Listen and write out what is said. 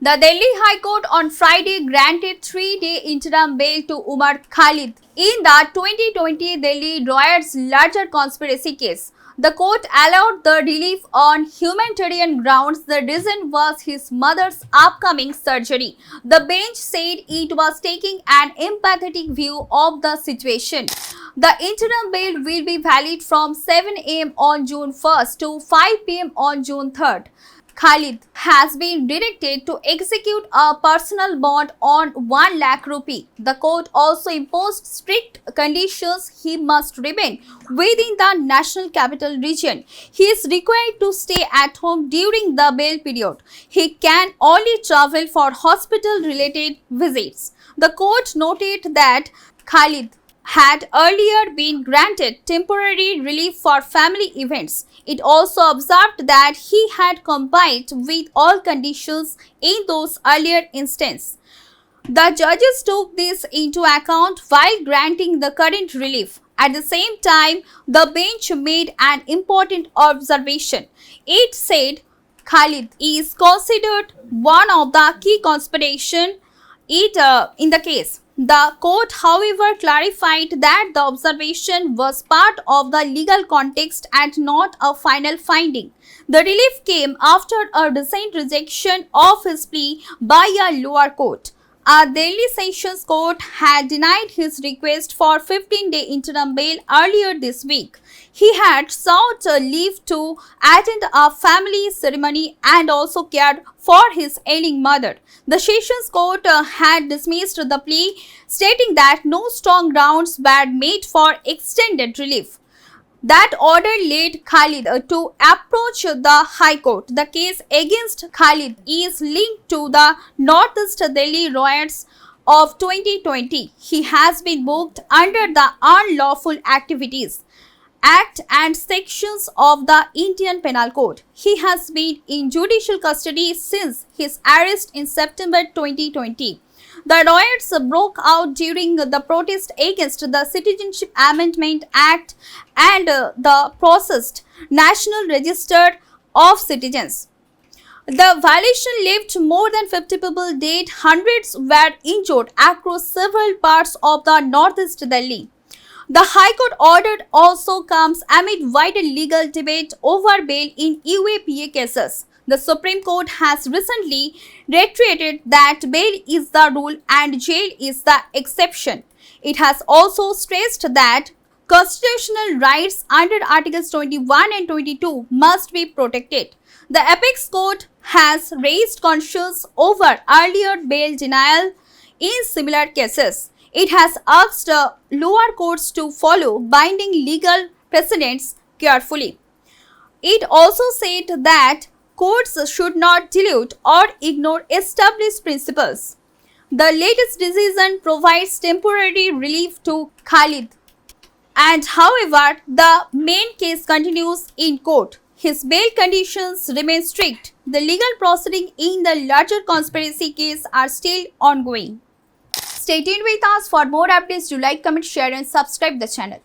The Delhi High Court on Friday granted 3-day interim bail to Umar Khalid in the 2020 Delhi riots larger conspiracy case. The court allowed the relief on humanitarian grounds. The reason was his mother's upcoming surgery. The bench said it was taking an empathetic view of the situation. The interim bail will be valid from 7 am on June 1st to 5 pm on June 3rd. Khalid has been directed to execute a personal bond on 1 lakh rupee. The court also imposed strict conditions. He must remain within the National Capital Region. He is required to stay at home during the bail period. He can only travel for hospital-related visits. The court noted that Khalid had earlier been granted temporary relief for family events. It also observed that he had complied with all conditions in those earlier instances. The judges took this into account while granting the current relief. At the same time, the bench made an important observation. It said Khalid is considered one of the key conspiration in the case. The court, however, clarified that the observation was part of the legal context and not a final finding. The relief came after a recent rejection of his plea by a lower court. A Delhi Sessions Court had denied his request for 15-day interim bail earlier this week. He had sought leave to attend a family ceremony and also cared for his ailing mother. The Sessions Court had dismissed the plea, stating that no strong grounds were made for extended relief. That order led Khalid to approach the High Court. The case against Khalid is linked to the Northeast Delhi riots of 2020. He has been booked under the Unlawful Activities Act and sections of the Indian Penal Code. He has been in judicial custody since his arrest in September 2020. The riots broke out during the protest against the Citizenship Amendment Act and the processed National Register of Citizens. The violation left more than 50 people dead, hundreds were injured across several parts of the Northeast Delhi. The High Court order also comes amid wider legal debate over bail in UAPA cases. The Supreme Court has recently reiterated that bail is the rule and jail is the exception. It has also stressed that constitutional rights under Articles 21 and 22 must be protected. The Apex Court has raised concerns over earlier bail denial in similar cases. It has asked lower courts to follow binding legal precedents carefully. It also said that courts should not dilute or ignore established principles. The latest decision provides temporary relief to Khalid. And however, the main case continues in court. His bail conditions remain strict. The legal proceedings in the larger conspiracy case are still ongoing. Stay tuned with us for more updates. Do like, comment, share and subscribe the channel.